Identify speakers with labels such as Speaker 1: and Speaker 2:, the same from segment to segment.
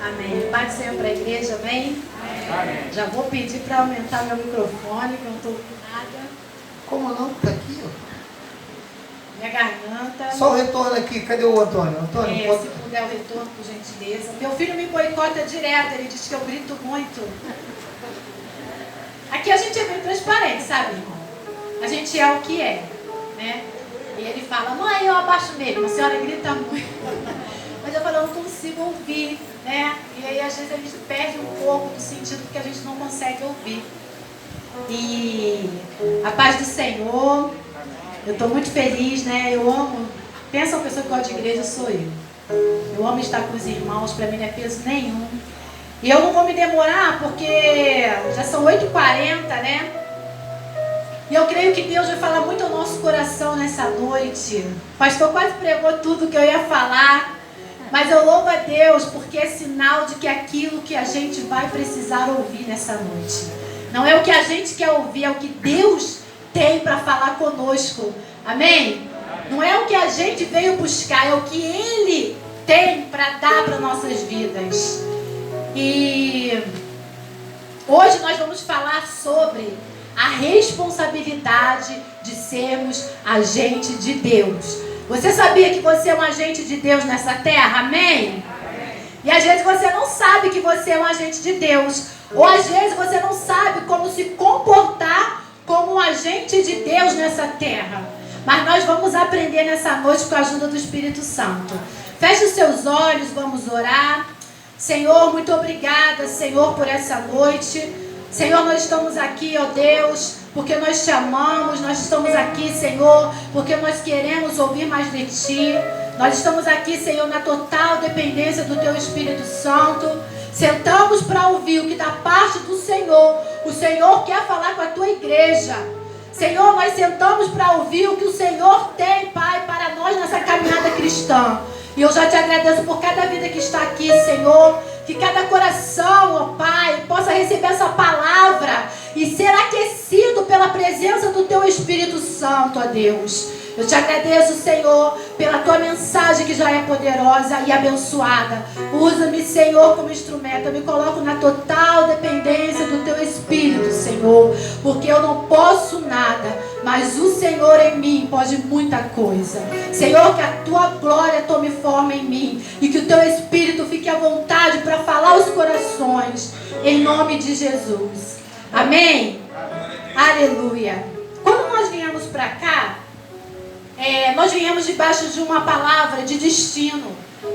Speaker 1: Amém. Paz do Senhor para a igreja, amém?
Speaker 2: Amém.
Speaker 1: Já vou pedir para aumentar meu microfone, que eu não estou com nada.
Speaker 3: Como não? Está aqui, ó.
Speaker 1: Minha garganta.
Speaker 3: Só o retorno aqui. Cadê o Antônio? Antônio,
Speaker 1: Se puder o retorno, por gentileza. Meu filho me boicota direto, ele diz que eu grito muito. Aqui a gente é bem transparente, sabe, irmão? A gente é o que é, né? E ele fala, mãe, eu abaixo mesmo, a senhora grita muito. Mas eu falo, eu não consigo ouvir, né? E aí às vezes a gente perde um pouco do sentido porque a gente não consegue ouvir. E a paz do Senhor, eu estou muito feliz, né? Eu amo, pensa uma pessoa que gosta de igreja, sou eu. Eu amo estar com os irmãos, para mim não é peso nenhum. E eu não vou me demorar porque já são 8h40, né? E eu creio que Deus vai falar muito ao nosso coração nessa noite. O pastor quase pregou tudo que eu ia falar. Mas eu louvo a Deus porque é sinal de que aquilo que a gente vai precisar ouvir nessa noite. Não é o que a gente quer ouvir, é o que Deus tem para falar conosco. Amém? Não é o que a gente veio buscar, é o que Ele tem para dar para nossas vidas. E hoje nós vamos falar sobre a responsabilidade de sermos agente de Deus. Você sabia que você é um agente de Deus nessa terra? Amém? E às vezes você não sabe que você é um agente de Deus. Ou às vezes você não sabe como se comportar como um agente de Deus nessa terra. Mas nós vamos aprender nessa noite com a ajuda do Espírito Santo. Feche os seus olhos, vamos orar. Senhor, muito obrigada, Senhor, por essa noite. Senhor, nós estamos aqui, ó Deus, porque nós te amamos. Nós estamos aqui, Senhor, porque nós queremos ouvir mais de Ti. Nós estamos aqui, Senhor, na total dependência do Teu Espírito Santo. Sentamos para ouvir o que da parte do Senhor. O Senhor quer falar com a Tua igreja. Senhor, nós sentamos para ouvir o que o Senhor tem, Pai, para nós nessa caminhada cristã. E eu já te agradeço por cada vida que está aqui, Senhor. Que cada coração, ó Pai, possa receber essa palavra e ser aquecido pela presença do Teu Espírito Santo, ó Deus. Eu te agradeço, Senhor, pela Tua mensagem que já é poderosa e abençoada. Usa-me, Senhor, como instrumento. Eu me coloco na total dependência do Teu Espírito, Senhor. Porque eu não posso nada, mas o Senhor em mim pode muita coisa. Senhor, que a Tua glória tome forma em mim. E que o Teu Espírito fique à vontade para falar aos corações. Em nome de Jesus. Amém? Aleluia. Quando nós viemos para cá, nós viemos debaixo de uma palavra de destino.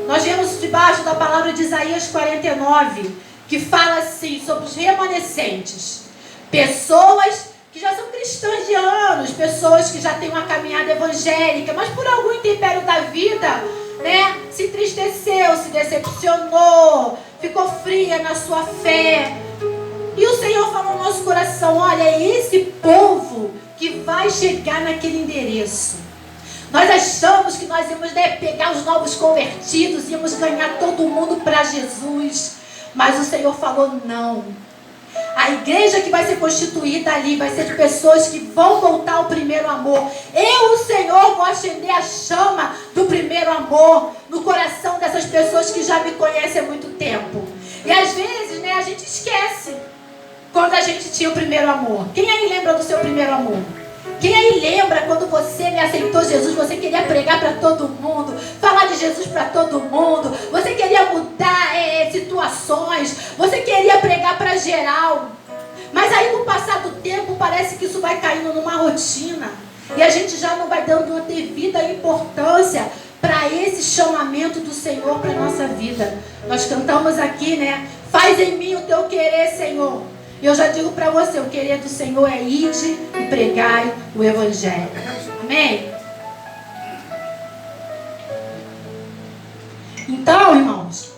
Speaker 1: Nós viemos debaixo da palavra de Isaías 49, que fala assim sobre os remanescentes. Pessoas que já são cristãs de anos, pessoas que já têm uma caminhada evangélica, mas por algum intempério da vida, né, se entristeceu, se decepcionou, ficou fria na sua fé. E o Senhor falou no nosso coração, olha, é esse povo que vai chegar naquele endereço. Nós achamos que nós íamos, né, pegar os novos convertidos, íamos ganhar todo mundo para Jesus. Mas o Senhor falou não. A igreja que vai ser constituída ali vai ser de pessoas que vão voltar ao primeiro amor. Eu, o Senhor, vou acender a chama do primeiro amor no coração dessas pessoas que já me conhecem há muito tempo. E às vezes, né, a gente esquece quando a gente tinha o primeiro amor. Quem aí lembra do seu primeiro amor? Quem aí lembra quando você me aceitou Jesus, você queria pregar para todo mundo, falar de Jesus para todo mundo, você queria mudar situações, você queria pregar para geral. Mas aí com o passar do tempo parece que isso vai caindo numa rotina e a gente já não vai dando uma devida importância para esse chamamento do Senhor para a nossa vida. Nós cantamos aqui, né? Faz em mim o Teu querer, Senhor. E eu já digo para você, o querer do Senhor é ide e pregai o Evangelho. Amém? Então, irmãos,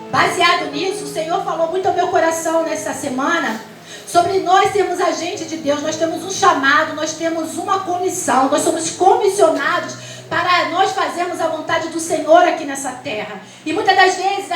Speaker 1: baseado nisso, o Senhor falou muito ao meu coração nessa semana sobre nós sermos agentes de Deus. Nós temos um chamado, nós temos uma comissão, nós somos comissionados para nós fazermos a vontade do Senhor aqui nessa terra. E muitas das vezes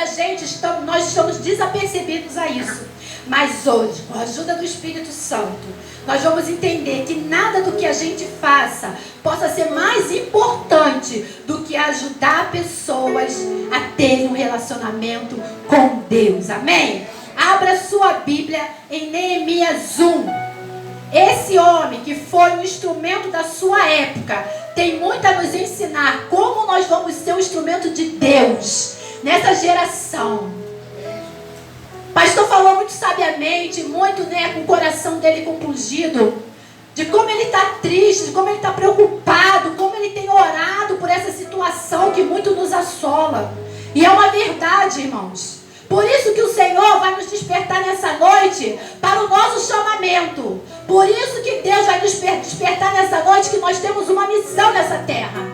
Speaker 1: nós estamos desapercebidos a isso. Mas hoje, com a ajuda do Espírito Santo, nós vamos entender que nada do que a gente faça possa ser mais importante do que ajudar pessoas a terem um relacionamento com Deus. Amém? Abra sua Bíblia em Neemias 1. Esse homem que foi um instrumento da sua época tem muito a nos ensinar como nós vamos ser um instrumento de Deus nessa geração. O pastor falou muito sabiamente, muito, com o coração dele compungido, de como ele está triste, de como ele está preocupado, como ele tem orado por essa situação que muito nos assola. E é uma verdade, irmãos. Por isso que o Senhor vai nos despertar nessa noite para o nosso chamamento. Por isso que Deus vai nos despertar nessa noite que nós temos uma missão nessa terra.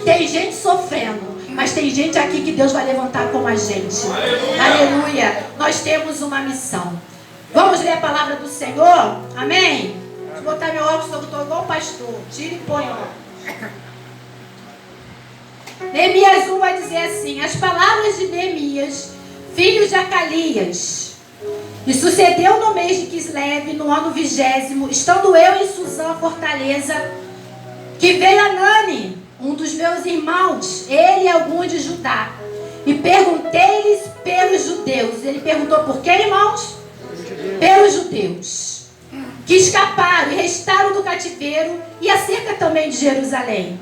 Speaker 1: Tem gente sofrendo, mas tem gente aqui que Deus vai levantar como a gente. Aleluia! Aleluia! Nós temos uma missão. Vamos ler a palavra do Senhor? Amém? Vou botar meu óculos, eu estou igual o pastor. Tira e põe ó. Neemias 1 vai dizer assim: as palavras de Neemias, filho de Acalias. E sucedeu no mês de Quisleve, no ano 20º, estando eu em Suzã, fortaleza, que veio Anani, um dos meus irmãos, ele e alguns de Judá, e perguntei-lhes pelos judeus. Ele perguntou por quê, irmãos? Pelos judeus, que escaparam e restaram do cativeiro e acerca também de Jerusalém.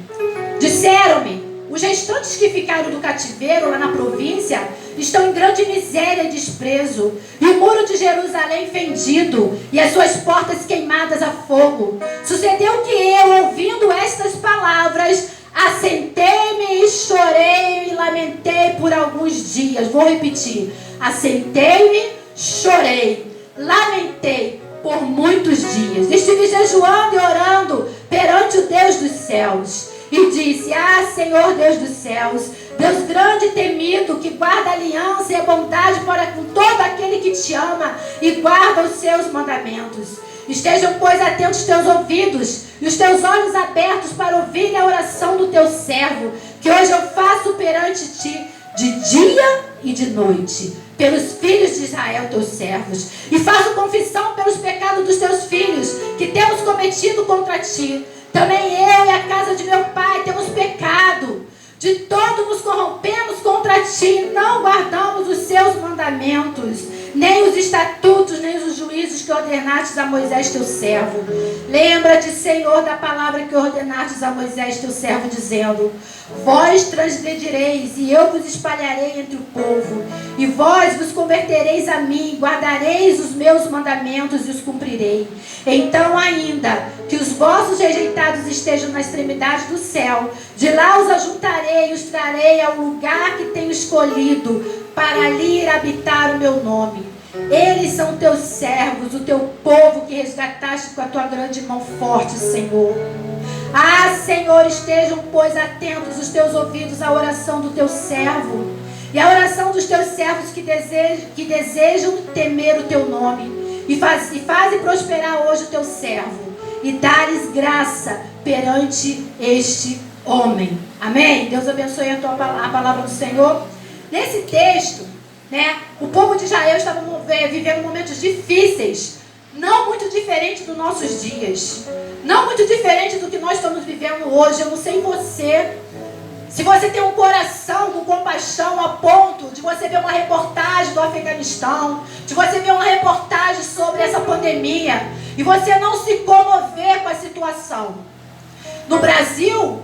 Speaker 1: Disseram-me: os restantes que ficaram do cativeiro lá na província estão em grande miséria e desprezo, e o muro de Jerusalém fendido, e as suas portas queimadas a fogo. Sucedeu que eu, ouvindo estas palavras, assentei-me e chorei e lamentei por alguns dias. Vou repetir: assentei-me, chorei, lamentei por muitos dias. Estive jejuando e orando perante o Deus dos céus. E disse: ah, Senhor Deus dos céus, Deus grande e temido, que guarda aliança e a bondade para com todo aquele que te ama e guarda os seus mandamentos. Estejam, pois, atentos os teus ouvidos e os teus olhos abertos para ouvir a oração do teu servo, que hoje eu faço perante ti de dia e de noite, pelos filhos de Israel, teus servos. E faço confissão pelos pecados dos teus filhos, que temos cometido contra ti. Também eu e a casa de meu pai temos pecado. De todo nos corrompemos contra ti, não guardamos os seus mandamentos, nem os estatutos, nem os juízos que ordenastes a Moisés teu servo. Lembra-te, Senhor, da palavra que ordenastes a Moisés teu servo, dizendo: vós transgredireis, e eu vos espalharei entre o povo, e vós vos convertereis a mim, guardareis os meus mandamentos e os cumprirei. Então ainda que os vossos rejeitados estejam na extremidade do céu, de lá os ajuntarei e os trarei ao lugar que tenho escolhido, para ali ir habitar o meu nome. Eles são teus servos, o teu povo que resgataste com a tua grande mão forte, Senhor. Ah, Senhor, estejam, pois, atentos os teus ouvidos à oração do teu servo e à oração dos teus servos que desejam temer o teu nome. E faze prosperar hoje o teu servo e dá-lhes graça perante este homem. Amém? Deus abençoe a palavra do Senhor. Nesse texto, o povo de Israel estava vivendo momentos difíceis, não muito diferente dos nossos dias, não muito diferente do que nós estamos vivendo hoje. Eu não sei você, se você tem um coração com compaixão a ponto de você ver uma reportagem do Afeganistão, de você ver uma reportagem sobre essa pandemia e você não se comover com a situação. No Brasil,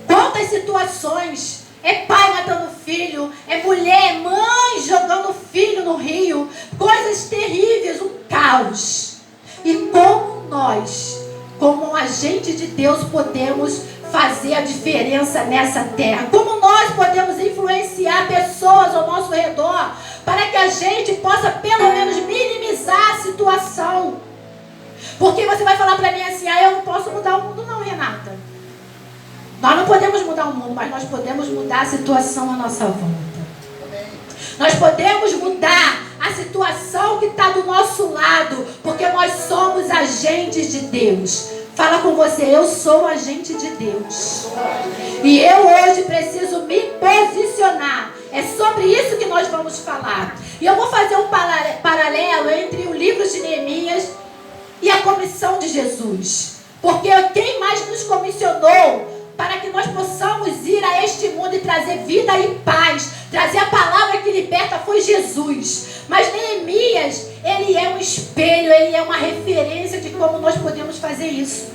Speaker 1: quantas situações? É pai matando filho, é mulher, é mãe jogando filho no rio, coisas terríveis, um caos. E como nós, como um agente de Deus, podemos fazer a diferença nessa terra? Como nós podemos influenciar pessoas ao nosso redor para que a gente possa pelo menos minimizar a situação? Porque você vai falar para mim assim: eu não posso mudar o mundo não, Renata. Nós não podemos mudar o mundo, mas nós podemos mudar a situação à nossa volta. Nós podemos mudar a situação que está do nosso lado, porque nós somos agentes de Deus. Fala com você: eu sou agente de Deus. E eu hoje preciso me posicionar. É sobre isso que nós vamos falar. E eu vou fazer um paralelo entre livros de Neemias e a comissão de Jesus. Porque quem mais nos comissionou para que nós possamos ir a este mundo e trazer vida e paz, trazer a palavra que liberta, foi Jesus. Mas Neemias, ele é um espelho, ele é uma referência de como nós podemos fazer isso.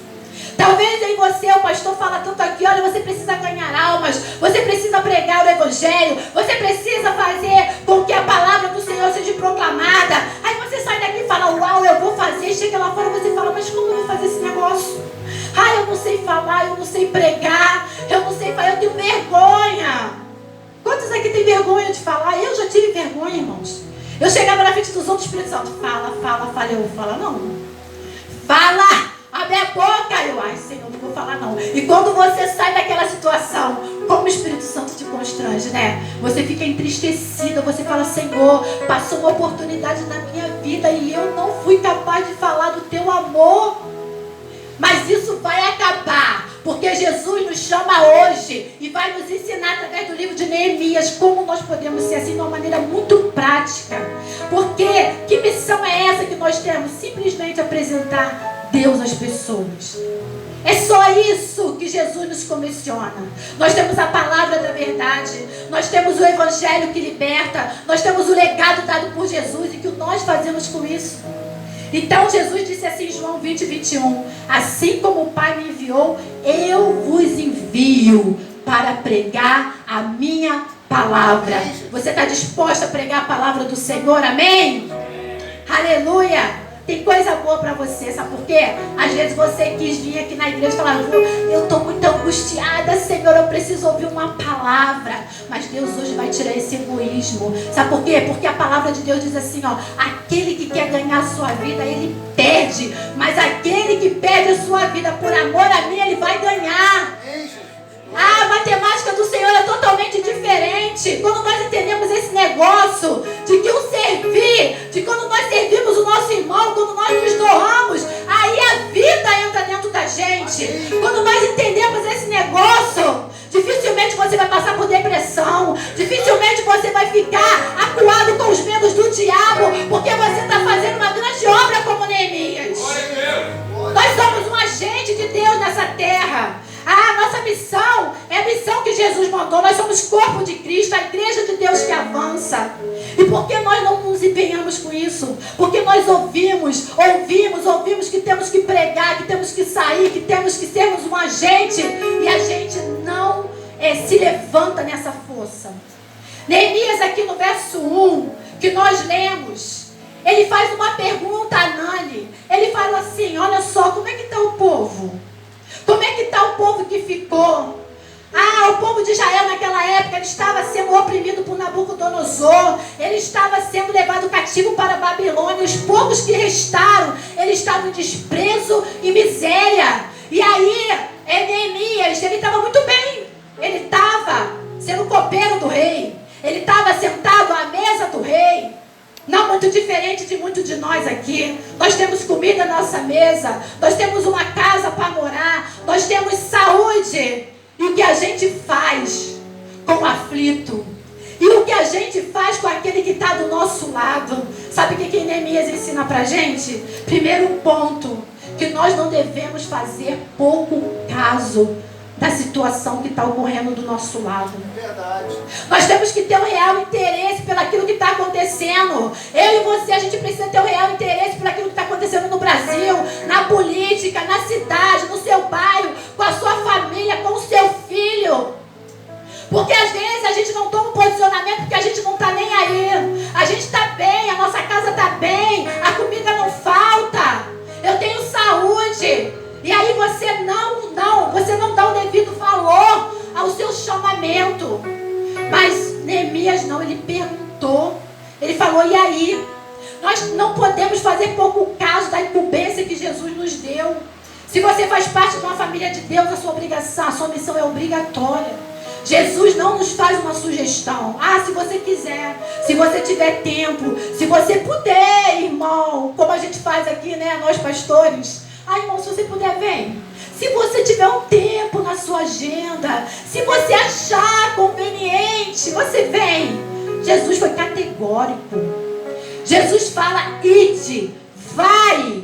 Speaker 1: Talvez em você, o pastor fala tanto aqui, olha, você precisa ganhar almas, você precisa pregar o evangelho, você precisa fazer com que a palavra do Senhor seja proclamada. Aí você sai daqui e fala, uau, eu vou fazer. Chega lá fora e você fala, mas como eu vou fazer esse negócio? Ah, eu não sei falar, eu não sei pregar, eu não sei falar, eu tenho vergonha. Quantos aqui têm vergonha de falar? Eu já tive vergonha, irmãos. Eu chegava na frente dos outros, Espírito Santo, fala, eu vou falar não. Fala! Abre a boca, eu, ai Senhor, não vou falar não. E quando você sai daquela situação, como o Espírito Santo te constrange, né? Você fica entristecida, você fala, Senhor, passou uma oportunidade na minha vida e eu não fui capaz de falar do teu amor. Mas isso vai acabar, porque Jesus nos chama hoje e vai nos ensinar através do livro de Neemias como nós podemos ser assim de uma maneira muito prática. Porque que missão é essa que nós temos? Simplesmente apresentar Deus às pessoas. É só isso que Jesus nos comissiona. Nós temos a palavra da verdade, nós temos o evangelho que liberta, nós temos o legado dado por Jesus e que nós fazemos com isso. Então Jesus disse assim em João 20:21, assim como o Pai me enviou, eu vos envio para pregar a minha palavra. Você está disposto a pregar a palavra do Senhor? Amém? Aleluia! Tem coisa boa para você, sabe por quê? Às vezes você quis vir aqui na igreja e falar, eu estou muito angustiada, Senhor, eu preciso ouvir uma palavra. Mas Deus hoje vai tirar esse egoísmo. Sabe por quê? Porque a palavra de Deus diz assim, ó, aquele que quer ganhar a sua vida, ele perde. Mas aquele que perde a sua vida por amor a mim, ele vai ganhar. A matemática do Senhor é totalmente diferente. Quando nós entendemos esse negócio de que o servir, de quando nós servimos o nosso irmão, quando nós nos doamos, aí a vida entra dentro da gente. Quando nós entendemos esse negócio, dificilmente você vai passar por depressão, dificilmente você vai ficar acuado com os medos do diabo, porque você está fazendo uma grande obra como Neemias. Nós somos um agente de Deus nessa terra. A nossa missão é a missão que Jesus mandou. Nós somos corpo de Cristo, a igreja de Deus que avança. E por que nós não nos empenhamos com isso? Porque nós ouvimos que temos que pregar, que temos que sair, que temos que sermos um agente, e a gente não se levanta nessa força. Neemias aqui no verso 1, que nós lemos, ele faz uma pergunta a Anani. Ele fala assim, olha só, como é que está o povo? Como é que está o povo que ficou? O povo de Israel naquela época, ele estava sendo oprimido por Nabucodonosor. Ele estava sendo levado cativo para a Babilônia. Os poucos que restaram, eles estavam em desprezo e miséria. E aí, Neemias, ele estava muito bem. Ele estava sendo copeiro do rei. Ele estava sentado à mesa do rei. Não muito diferente de muitos de nós aqui. Nós temos comida na nossa mesa. Nós temos uma casa para morar. Nós temos saúde. E o que a gente faz com o aflito? E o que a gente faz com aquele que está do nosso lado? Sabe o que Neemias ensina para a gente? Primeiro ponto, que nós não devemos fazer pouco caso da situação que está ocorrendo do nosso lado.
Speaker 3: Verdade.
Speaker 1: Nós temos que ter um real interesse pelaquilo que está acontecendo. Eu e você, a gente precisa ter um real interesse pelaquilo que está acontecendo no Brasil, na política, na cidade, no seu bairro, com a sua família, com o seu filho. Porque às vezes a gente não toma um posicionamento porque a gente não está nem aí. A gente está bem, a nossa casa está bem, a comida não falta, eu tenho saúde. E aí você não dá o devido valor ao seu chamamento. Mas Neemias não, ele perguntou. Ele falou, e aí? Nós não podemos fazer pouco caso da incumbência que Jesus nos deu. Se você faz parte de uma família de Deus, a sua obrigação, a sua missão é obrigatória. Jesus não nos faz uma sugestão. Se você quiser, se você tiver tempo, se você puder, irmão, como a gente faz aqui, né, nós pastores. Irmão, se você puder, vem. Se você tiver um tempo na sua agenda, se você achar conveniente, você vem. Jesus foi categórico. Jesus fala, ide, vai.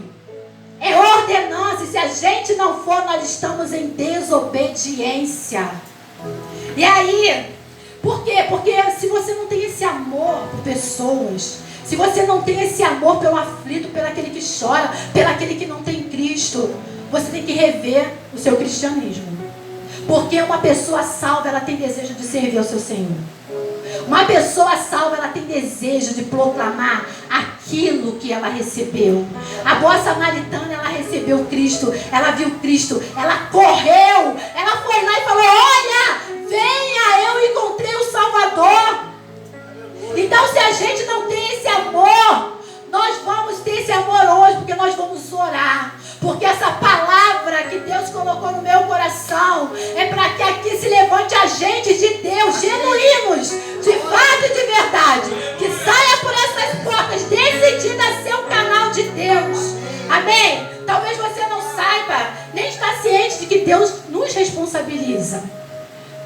Speaker 1: É ordenança. E se a gente não for, nós estamos em desobediência. E aí, por quê? Porque se você não tem esse amor por pessoas, se você não tem esse amor pelo aflito, pelo aquele que chora, pelo aquele que não tem Cristo, você tem que rever o seu cristianismo. Porque uma pessoa salva, ela tem desejo de servir ao seu Senhor. Uma pessoa salva, ela tem desejo de proclamar aquilo que ela recebeu. A boa samaritana, ela recebeu Cristo, ela viu Cristo, ela correu, ela foi lá e falou: olha, venha, eu encontrei o Salvador. Então, se a gente não tem esse amor, nós vamos ter esse amor hoje, porque nós vamos orar. Porque essa palavra que Deus colocou no meu coração é para que aqui se levante agentes de Deus, genuínos, de fato e de verdade, que saia por essas portas decidida a ser um canal de Deus. Amém? Talvez você não saiba, nem está ciente de que Deus nos responsabiliza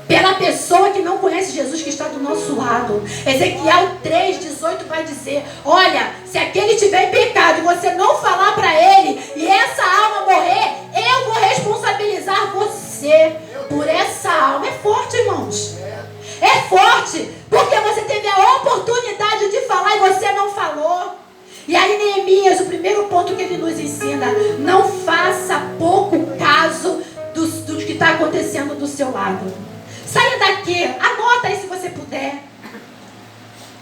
Speaker 1: pela pessoa que não conhece Jesus, que está do nosso lado. Ezequiel 3:18 vai dizer: olha, se aquele estiver em pecado e você não falar para ele, e essa alma morrer, eu vou responsabilizar você por essa alma. É forte, irmãos. É forte, porque você teve a oportunidade de falar e você não falou. E aí Neemias, o primeiro ponto que ele nos ensina: não faça pouco caso do que está acontecendo do seu lado. Saia daqui, anota aí se você puder.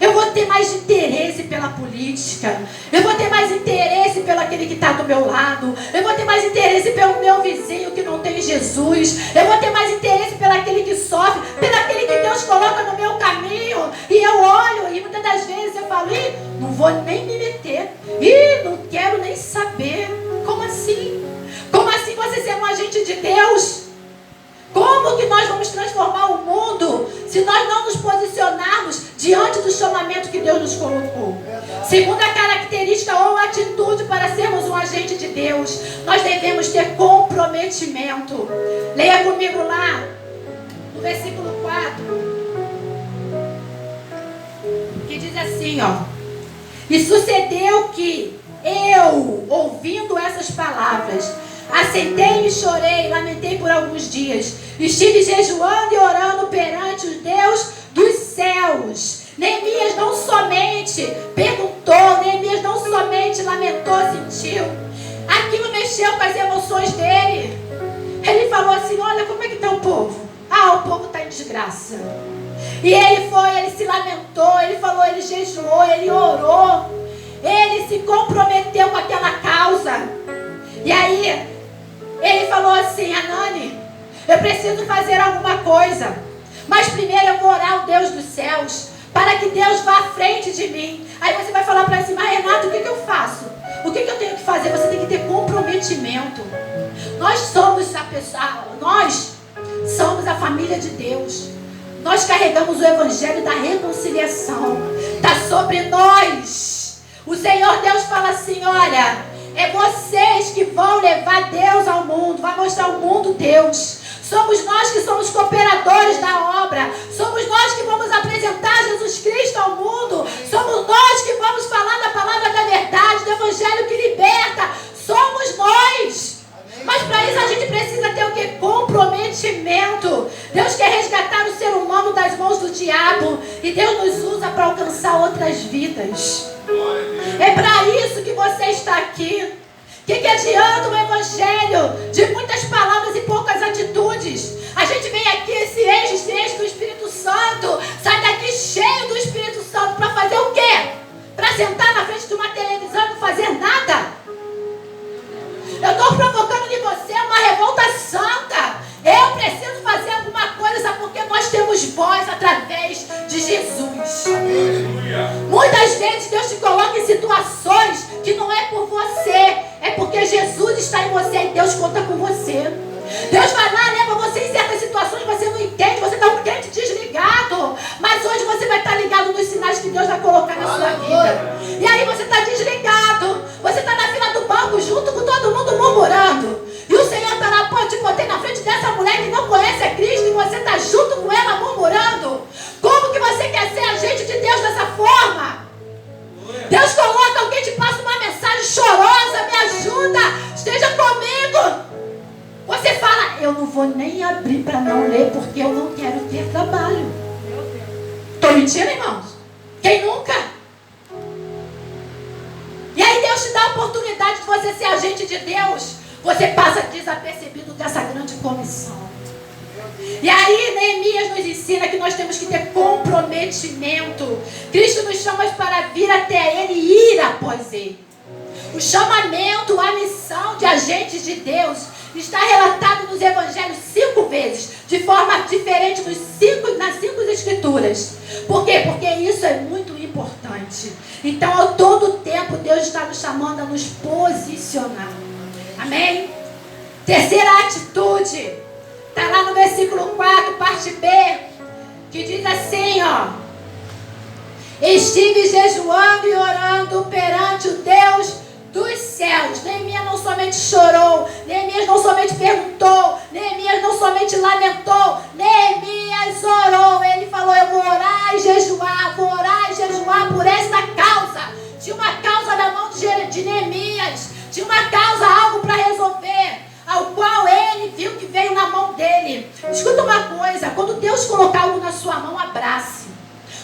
Speaker 1: Eu vou ter mais interesse pela política. Eu vou ter mais interesse pelo aquele que está do meu lado. Eu vou ter mais interesse pelo meu vizinho que não tem Jesus. Eu vou ter mais interesse pelo aquele que sofre, pelo aquele que Deus coloca no meu caminho. E eu olho e muitas das vezes eu falo: ih, não vou nem me meter. Ih, não quero nem saber. Como assim? Como assim você ser um agente de Deus? Como que nós vamos transformar o mundo se nós não nos posicionarmos diante do chamamento que Deus nos colocou? Segunda característica ou atitude para sermos um agente de Deus: nós devemos ter comprometimento. Leia comigo lá no versículo 4, que diz assim, ó: e sucedeu que eu, ouvindo essas palavras, assentei e chorei, lamentei por alguns dias. Estive jejuando e orando perante os Deus dos céus. Neemias não somente perguntou, Neemias não somente lamentou, sentiu. Aquilo mexeu com as emoções dele. Ele falou assim: olha, como é que está o povo? Ah, o povo está em desgraça. E ele foi, ele se lamentou, ele falou, ele jejuou, ele orou. Ele se comprometeu com aquela causa. E aí ele falou assim: Anani, eu preciso fazer alguma coisa, mas primeiro eu vou orar ao Deus dos céus, para que Deus vá à frente de mim. Aí você vai falar para si: mas Renato, o que eu faço? O que eu tenho que fazer? Você tem que ter comprometimento. Nós somos a pessoa, nós somos a família de Deus. Nós carregamos o evangelho da reconciliação. Está sobre nós. O Senhor Deus fala assim: olha, é vocês que vão levar Deus ao mundo, vai mostrar ao mundo Deus. Somos nós que somos cooperadores da obra. Somos nós que vamos apresentar Jesus Cristo ao mundo. Somos nós que vamos falar da palavra da verdade, do evangelho que liberta. Somos nós. Mas para isso a gente precisa ter o que? Comprometimento. Deus quer resgatar o ser humano das mãos do diabo. E Deus nos usa para alcançar outras vidas. É para isso que você está aqui. O que adianta o evangelho de muitas palavras e poucas atitudes? A gente vem aqui, se enche do Espírito Santo, sai daqui cheio do Espírito Santo para fazer o quê? Para sentar na frente de uma televisão e não fazer nada? Eu estou provocando em você uma revolta santa. Eu preciso fazer alguma coisa, sabe? Porque nós temos voz através de Jesus. Muitas vezes Deus te coloca em situações que não é por você, é porque Jesus está em você e Deus conta com você. Deus vai lá, leva você em certas situações que você não entende, você está um crente desligado. Mas hoje você vai estar ligado nos sinais que Deus vai colocar na sua vida. E aí você está desligado, você está na fila do banco junto com todo mundo murmurando. E o Senhor está lá: pô, eu te botei na frente dessa mulher que não conhece a Cristo e você está junto com ela murmurando. Como que você quer ser agente de Deus dessa forma? Deus coloca alguém, te passa uma mensagem chorosa. vou nem abrir para não ler, porque eu não quero ter trabalho. Estou mentindo, irmãos? Quem nunca? E aí Deus te dá a oportunidade de você ser agente de Deus. Você passa desapercebido dessa grande comissão. E aí Neemias nos ensina que nós temos que ter comprometimento. Cristo nos chama para vir até Ele e ir após Ele. O chamamento, a missão de agentes de Deus está relatado nos evangelhos 5 vezes, de forma diferente nas 5 escrituras. Por quê? Porque isso é muito importante. Então, a todo tempo, Deus está nos chamando a nos posicionar. Amém? Terceira atitude, está lá no versículo 4, parte B, que diz assim, ó: estive jejuando e orando perante o Deus dos céus. Neemias não somente chorou, Neemias não somente perguntou, Neemias não somente lamentou, Neemias orou. Ele falou: eu vou orar e jejuar, vou orar e jejuar por esta causa. Tinha uma causa na mão de Neemias, tinha uma causa, algo para resolver, ao qual ele viu que veio na mão dele. Escuta uma coisa: quando Deus colocar algo na sua mão, abrace.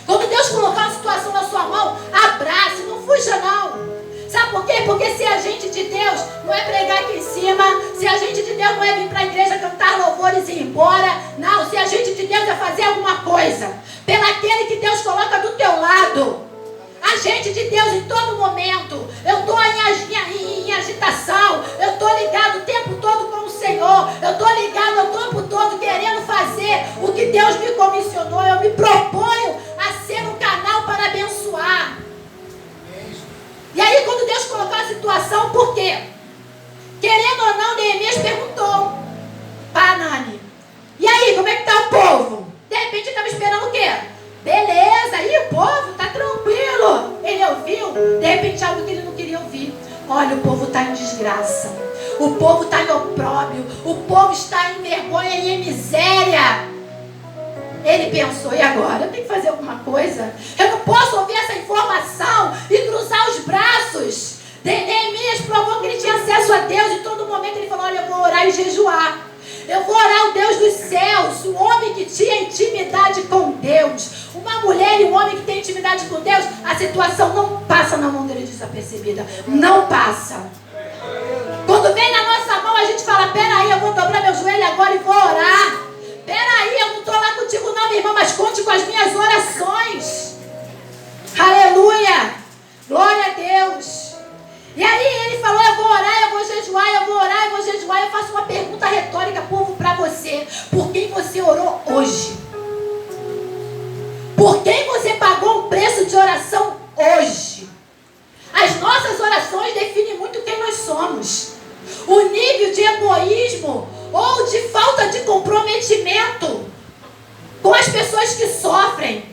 Speaker 1: Quando Deus colocar uma situação na sua mão, abrace, não fuja não. Sabe por quê? Porque ser agente de Deus não é pregar aqui em cima. Ser agente de Deus não é vir para a igreja cantar louvores e ir embora. Não, ser agente de Deus é fazer alguma coisa pelaquele que Deus coloca do teu lado. Agente de Deus em todo momento. Eu estou em agitação. Eu estou ligado o tempo todo com o Senhor. Eu estou ligado o tempo todo querendo fazer o que Deus me comissionou. Eu me proponho a ser um canal para abençoar. E aí, quando Deus colocou a situação, por quê? Querendo ou não, Neemias perguntou para Anani: e aí, como é que está o povo? De repente, ele estava esperando o quê? Beleza, aí o povo está tranquilo. Ele ouviu, de repente, algo que ele não queria ouvir. Olha, o povo está em desgraça. O povo está em opróbrio. O povo está em vergonha e em miséria. Ele pensou: e agora? Eu tenho que fazer alguma coisa. Eu não posso ouvir essa informação e cruzar os braços. Neemias provou que ele tinha acesso a Deus. Em todo momento ele falou: olha, eu vou orar e jejuar. Eu vou orar o Deus dos céus. Um homem que tinha intimidade com Deus. Uma mulher e um homem que tem intimidade com Deus. A situação não passa na mão dele desapercebida. Não passa. Quando vem na nossa mão, a gente fala: peraí, eu vou dobrar meu joelho agora e vou orar. Peraí, eu não estou lá contigo não, minha irmã, mas conte com as minhas orações. Aleluia. Glória a Deus. E aí ele falou: eu vou orar, eu vou jejuar, eu vou orar, eu vou jejuar. Eu faço uma pergunta retórica, povo, para você. Por quem você orou hoje? Por quem você pagou um preço de oração hoje? As nossas orações definem muito quem nós somos. O nível de egoísmo ou de falta de comprometimento com as pessoas que sofrem.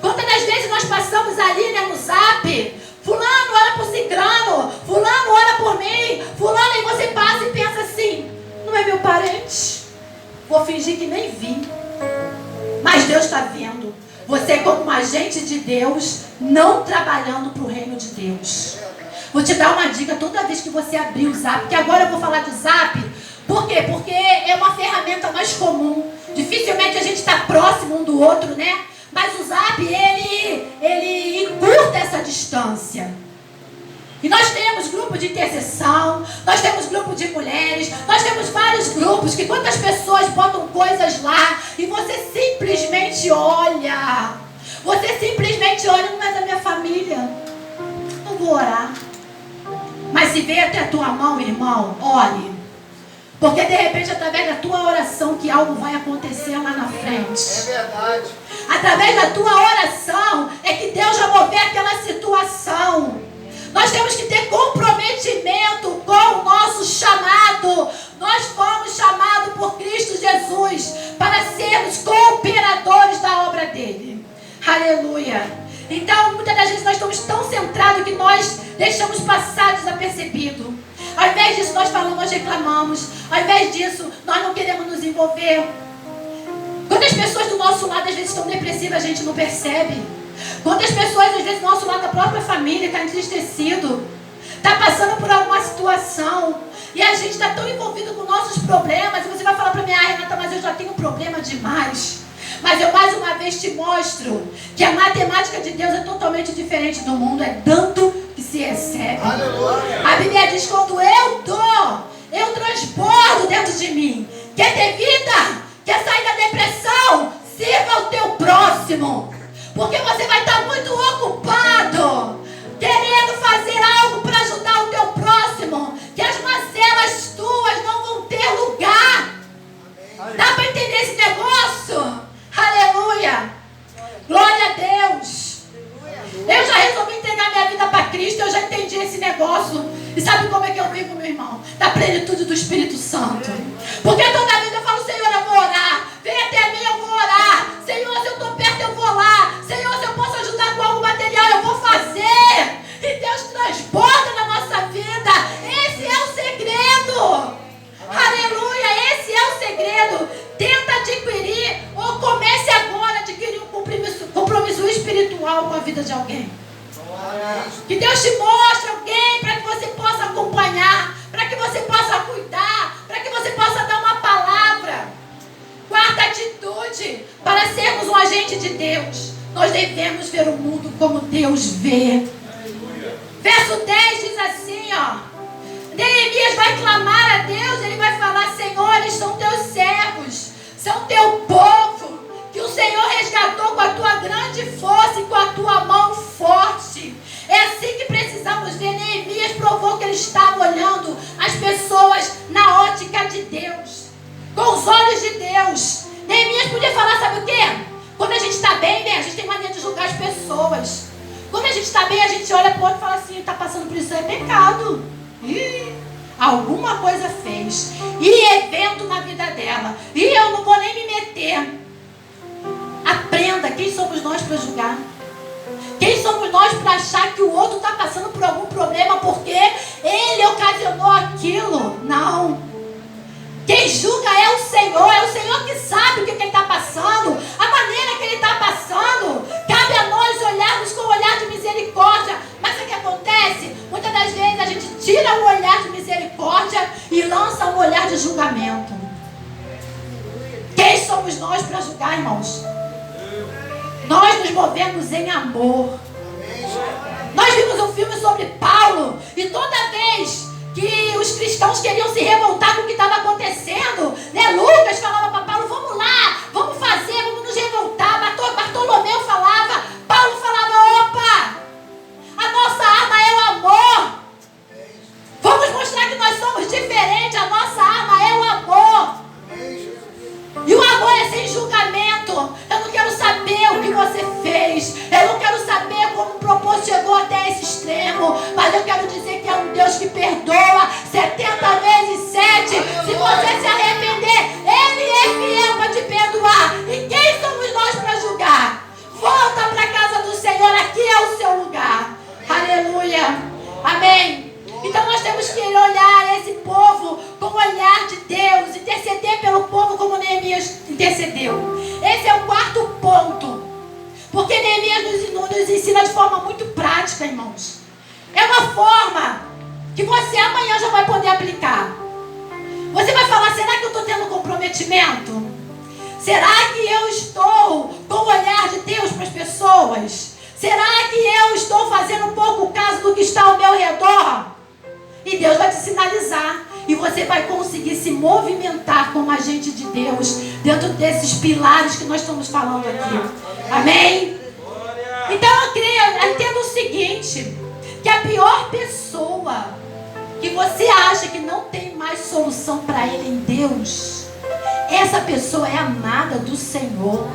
Speaker 1: Quantas das vezes nós passamos ali, né, no zap: fulano ora por ciclano, fulano ora por mim, fulano, e você passa e pensa assim: não é meu parente, vou fingir que nem vi. Mas Deus está vendo você como um agente de Deus, não trabalhando para o reino de Deus. Vou te dar uma dica: toda vez que você abrir o zap, que agora eu vou falar de zap. Por quê? Porque é uma ferramenta mais comum. Dificilmente a gente está próximo um do outro, né? Mas o zap, ele encurta essa distância. E nós temos grupo de intercessão, nós temos grupo de mulheres, nós temos vários grupos que quantas pessoas botam coisas lá e você simplesmente olha. Você simplesmente olha: não é da minha família, não vou orar. Mas se veio até a tua mão, irmão, olhe. Porque de repente, através da tua oração, que algo vai acontecer lá na frente.
Speaker 3: É verdade.
Speaker 1: Através da tua oração é que Deus vai mover aquela situação. Nós temos que ter comprometimento com o nosso chamado. Nós fomos chamados por Cristo Jesus para sermos cooperadores da obra dele. Aleluia. Então, muitas das vezes nós estamos tão centrados que nós deixamos passar desapercebido. Ao invés disso, nós falamos, nós reclamamos. Ao invés disso, nós não queremos nos envolver. Quantas pessoas do nosso lado às vezes estão depressivas, a gente não percebe. Quantas pessoas às vezes do nosso lado da própria família está entristecido, está passando por alguma situação. E a gente está tão envolvido com nossos problemas. E você vai falar para mim, Renata, mas eu já tenho problema demais. Mas eu mais uma vez te mostro que a matemática de Deus é totalmente diferente do mundo. É dando que se recebe. Aleluia. A Bíblia diz, quando eu dou, eu transbordo dentro de mim. Quer ter vida? Quer sair da depressão? Sirva ao teu próximo. Porque você vai estar muito ocupado querendo fazer algo para ajudar o teu próximo, que as mazelas tuas não vão ter lugar. Dá para entender esse negócio? Aleluia! Glória a Deus! Eu já resolvi entregar minha vida para Cristo, eu já entendi esse negócio. E sabe como é que eu vivo, meu irmão? Da plenitude do Espírito Santo. Porque toda vez eu falo, Senhor, eu vou orar. Vem até mim, eu vou orar. Senhor, se eu estou perto, eu vou lá. Senhor, se eu posso ajudar com algo material, eu vou fazer. E Deus transborda na nossa vida. Esse é o segredo. Aleluia, esse é o segredo. Tenta adquirir, ou comece agora a adquirir um compromisso espiritual com a vida de alguém. Que Deus te mostre alguém para que você possa acompanhar, para que você possa cuidar, para que você possa dar uma palavra. Quarta atitude, para sermos um agente de Deus, nós devemos ver o mundo como Deus vê. Verso 10 diz assim, Neemias vai clamar a Deus, ele vai falar, Senhor, eles são teus servos, são teu povo, que o Senhor resgatou com a tua grande força e com a tua mão forte. É assim que precisamos ver. Neemias provou que ele estava olhando as pessoas na ótica de Deus, com os olhos de Deus. Neemias podia falar, sabe o quê? Quando a gente está bem, a gente tem maneira de julgar as pessoas. Quando a gente está bem, a gente olha para o outro e fala assim, está passando por isso, é pecado. Alguma coisa fez. Evento na vida dela. Eu não vou nem me meter. Aprenda, quem somos nós para julgar? Quem somos nós para achar que o outro está passando por algum problema porque ele ocasionou aquilo? Não. Quem julga é o Senhor que sabe o que ele está passando, a maneira que ele está passando. Cabe a nós olharmos com um olhar de misericórdia. Mas o que acontece? Muitas das vezes a gente tira o olhar de misericórdia e lança um olhar de julgamento. Quem somos nós para julgar, irmãos? Nós nos movemos em amor. Nós vimos um filme sobre Paulo, e toda vez que os cristãos queriam se revoltar com o que estava acontecendo, Lucas falava para Paulo, vamos lá, vamos fazer, vamos nos revoltar. Bartolomeu falava, Paulo falava, opa, a nossa arma é o amor. Vamos mostrar que nós somos diferentes, a nossa arma é o amor. E o amor é sem julgamento. Eu não quero saber o que você fez, eu não quero saber como o propósito chegou até esse extremo, mas eu quero dizer que é um Deus que perdoa 70 vezes 7. Se você se arrepender, Ele é fiel para te perdoar. E quem somos nós para julgar? Volta para a casa do Senhor, aqui é o seu lugar. Aleluia, amém. Então nós temos que olhar esse povo com o olhar de Deus, interceder pelo povo como Neemias intercedeu. Esse é o quarto ponto, porque Neemias nos ensina de forma muito prática, irmãos. É uma forma que você amanhã já vai poder aplicar. Você vai falar, será que eu estou tendo comprometimento? Será que eu estou com o olhar de Deus para as pessoas? Será que eu estou fazendo um pouco caso do que está ao meu redor? E Deus vai te sinalizar. E você vai conseguir se movimentar como agente de Deus dentro desses pilares que nós estamos falando aqui. Amém? Então eu entendo o seguinte, que a pior pessoa que você acha que não tem mais solução para ele em Deus, essa pessoa é amada do Senhor.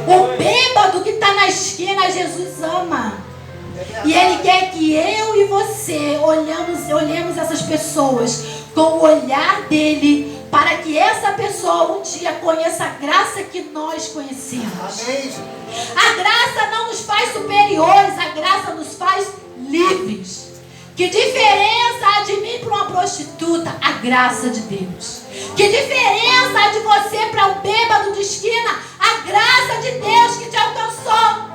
Speaker 1: O bêbado que está na esquina, Jesus ama. E Ele quer que eu e você olhemos essas pessoas com o olhar dele, para que essa pessoa um dia conheça a graça que nós conhecemos. A graça não nos faz superiores, a graça nos faz livres. Que diferença há de mim para uma prostituta? A graça de Deus. Que diferença há de você para um bêbado de esquina? A graça de Deus que te alcançou.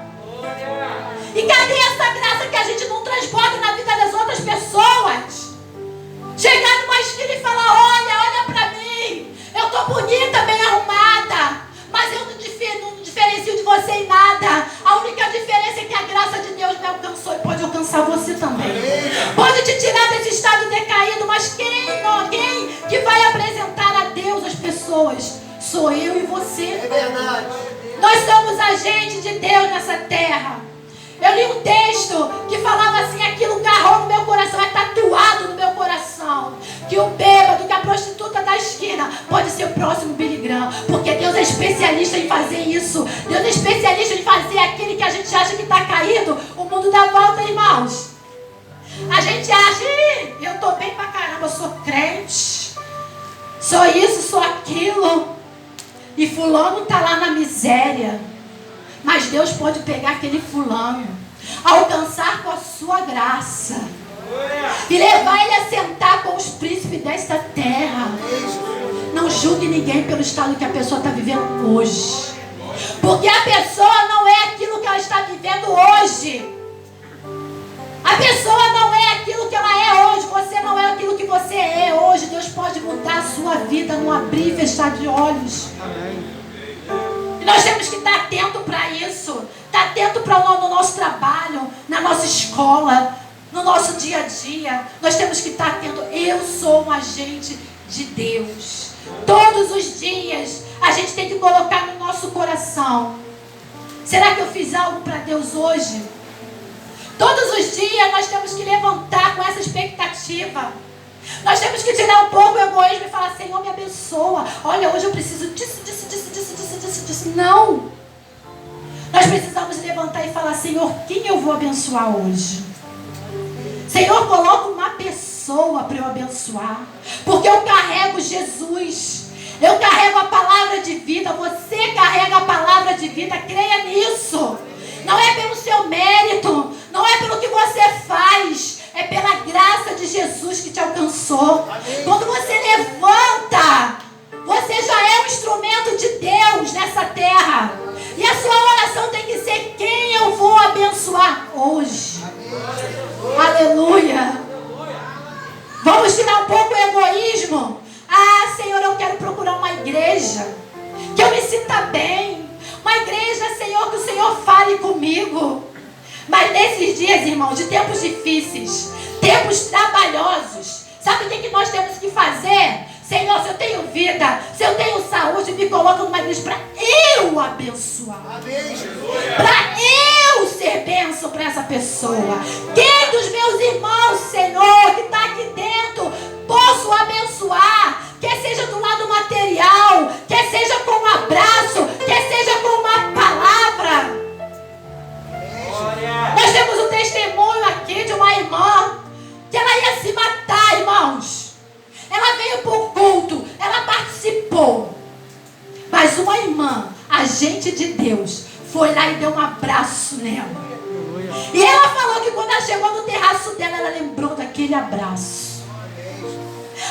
Speaker 1: E cadê essa graça que a gente não transporta na vida das outras pessoas? também. Pode te tirar desse estado decaído, mas quem que vai apresentar a Deus às pessoas? Sou eu e você.
Speaker 3: É verdade.
Speaker 1: Nós somos agentes de Deus nessa terra. Eu li um texto que falava assim, aquilo garrou no meu coração, é tatuado no meu coração, que o bêbado, que a prostituta da esquina pode ser o próximo Billy Graham, porque Deus é especialista em fazer isso. Deus é especialista em fazer aquele que a gente acha que está caído, o mundo dá volta, irmãos. A gente acha, eu estou bem pra caramba, eu sou crente, sou isso, sou aquilo, e fulano está lá na miséria. Mas Deus pode pegar aquele fulano, alcançar com a sua graça e levar ele a sentar com os príncipes desta terra. Não julgue ninguém pelo estado que a pessoa está vivendo hoje, porque a pessoa não é aquilo que ela está vivendo hoje. A pessoa não é aquilo que ela é hoje. Você não é aquilo que você é hoje. Deus pode mudar a sua vida no abrir e fechar de olhos. E nós temos que estar atento para isso. Estar atento para no nosso trabalho, na nossa escola, no nosso dia a dia. Nós temos que estar atento. Eu sou um agente de Deus. Todos os dias a gente tem que colocar no nosso coração: será que eu fiz algo para Deus hoje? Todos os dias nós temos que levantar com essa expectativa. Nós temos que tirar um pouco o egoísmo e falar: Senhor, me abençoa. Olha, hoje eu preciso disso. Não. Nós precisamos levantar e falar: Senhor, quem eu vou abençoar hoje? Senhor, coloca uma pessoa para eu abençoar. Porque eu carrego Jesus. Eu carrego a palavra de vida. Você carrega a palavra de vida. Creia nisso. Não é pelo seu mérito, não é pelo que você faz, é pela graça de Jesus que te alcançou. Amém. Quando você levanta, você já é um instrumento de Deus nessa terra. E a sua oração tem que ser: quem eu vou abençoar hoje? Amém. Aleluia. Vamos tirar um pouco o egoísmo. Ah, Senhor, eu quero procurar uma igreja que eu me sinta bem. Uma igreja, Senhor, que o Senhor fale comigo. Mas nesses dias, irmãos, de tempos difíceis, tempos trabalhosos, sabe o que nós temos que fazer? Senhor, se eu tenho vida, se eu tenho saúde, me coloca numa igreja para eu abençoar. Para eu ser bênção para essa pessoa. Quem dos meus irmãos, Senhor, que está aqui dentro, posso abençoar? Quer seja do lado material, quer seja com um abraço, quer seja com uma palavra. Nós temos um testemunho aqui de uma irmã que ela ia se matar, irmãos. Ela veio para o culto, ela participou. Mas uma irmã, agente de Deus, foi lá e deu um abraço nela. E ela falou que quando ela chegou no terraço dela, ela lembrou daquele abraço.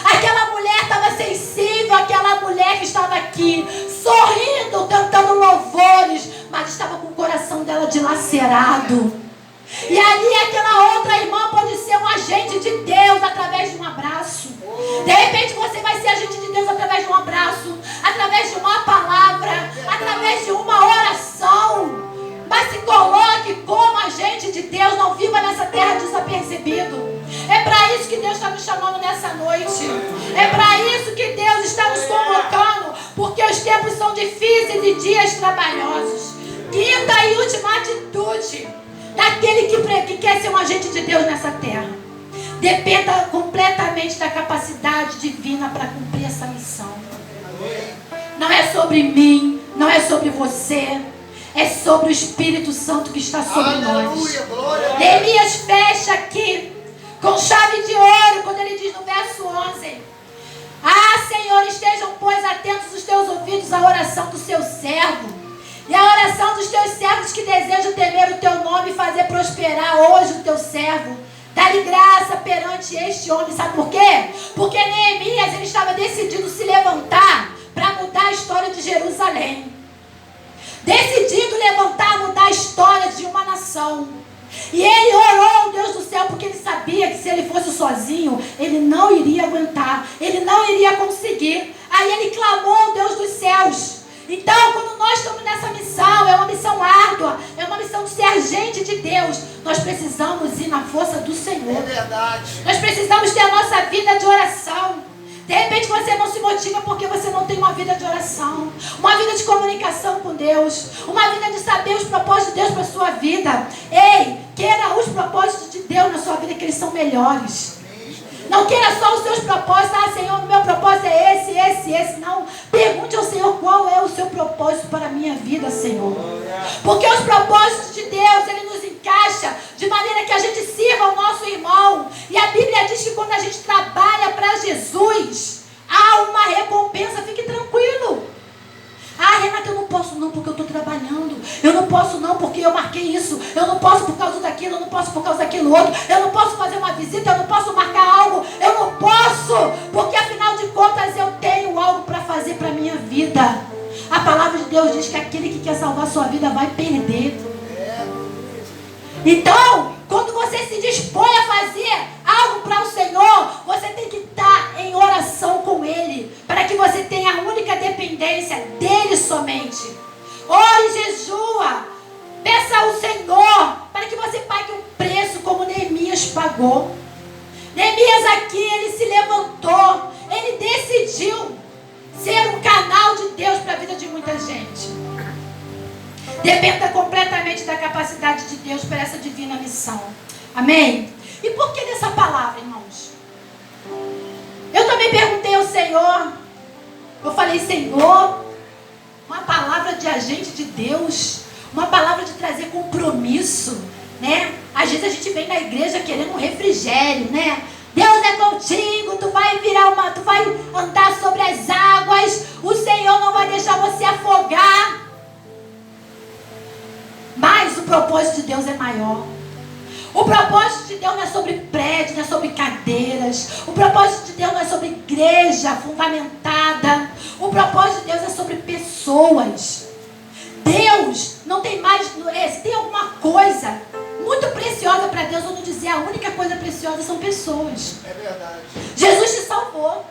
Speaker 1: Aquela mulher estava sensível, aquela mulher que estava aqui, sorrindo, cantando louvores, mas estava com o coração dela dilacerado. E ali aquela outra irmã pode ser um agente de Deus através de um abraço. De repente você vai ser agente de Deus através de um abraço, através de uma palavra, através de uma oração. Mas se coloque como agente de Deus, não viva nessa terra desapercebido. É para isso que Deus está nos chamando nessa noite. É para isso que Deus está nos convocando, porque os tempos são difíceis e dias trabalhosos. Quinta e última atitude daquele que quer ser um agente de Deus nessa terra: dependa completamente da capacidade divina para cumprir essa missão. Não é sobre mim, não é sobre você, é sobre o Espírito Santo que está sobre nós. Neemias fecha aqui com chave de ouro quando ele diz no verso 11: Ah, Senhor, estejam, pois, atentos os teus ouvidos à oração do seu servo e à oração dos teus servos que desejam temer o teu nome e fazer prosperar hoje o teu servo. Dá-lhe graça perante este homem. Sabe por quê? Porque Neemias, ele estava decidido se levantar para mudar a história de Jerusalém. Decidido levantar, mudar a história de uma nação. E ele orou ao Deus do céu, porque ele sabia que se ele fosse sozinho, ele não iria aguentar, ele não iria conseguir. Aí ele clamou ao Deus dos céus. Então, quando nós estamos nessa missão, missão, é uma missão árdua, é uma missão de ser agente de Deus. Nós precisamos ir na força do Senhor.
Speaker 3: É verdade.
Speaker 1: Nós precisamos ter a nossa vida de oração. De repente você não se motiva porque você não tem uma vida de oração, uma vida de comunicação com Deus, uma vida de saber os propósitos de Deus para a sua vida. Ei, queira os propósitos de Deus na sua vida, que eles são melhores. Não queira só os seus propósitos. Ah, Senhor, meu propósito é esse. Não. Pergunte ao Senhor qual é o seu propósito para a minha vida, Senhor. Porque os propósitos de Deus, Ele nos encaixa de maneira que a gente sirva o nosso irmão. E a Bíblia diz que quando a gente trabalha para Jesus, há uma recompensa. Fique tranquilo. Ah, Renata, eu não posso não porque eu estou trabalhando. Eu não posso não porque eu marquei isso. Eu não posso por causa daquilo. Eu não posso por causa daquilo outro. Eu não posso fazer uma visita. Eu não posso marcar algo. Eu não posso porque afinal de contas eu tenho algo para fazer para a minha vida. A palavra de Deus diz que aquele que quer salvar a sua vida vai perder. Então, quando você se dispõe a fazer algo para o Senhor, você tem que estar em oração com Ele, para que você tenha a única dependência dEle somente. Ore, jejua, peça ao Senhor, para que você pague um preço como Neemias pagou. Neemias aqui, ele se levantou, ele decidiu ser um canal de Deus para a vida de muita gente. Dependa completamente da capacidade de Deus para essa divina missão. Amém? E por que dessa palavra, irmãos? Eu também perguntei ao Senhor. Eu falei, Senhor, uma palavra de agente de Deus, uma palavra de trazer compromisso, né? Às vezes a gente vem na igreja querendo um refrigério, né? Deus é contigo, tu vai andar sobre as águas, o Senhor não vai deixar você afogar. Mas o propósito de Deus é maior. O propósito de Deus não é sobre prédio, não é sobre cadeiras. O propósito de Deus não é sobre igreja fundamentada. O propósito de Deus é sobre pessoas. Deus não tem mais... Se tem alguma coisa muito preciosa para Deus, eu não dizer a única coisa preciosa são pessoas.
Speaker 3: É verdade.
Speaker 1: Jesus te salvou.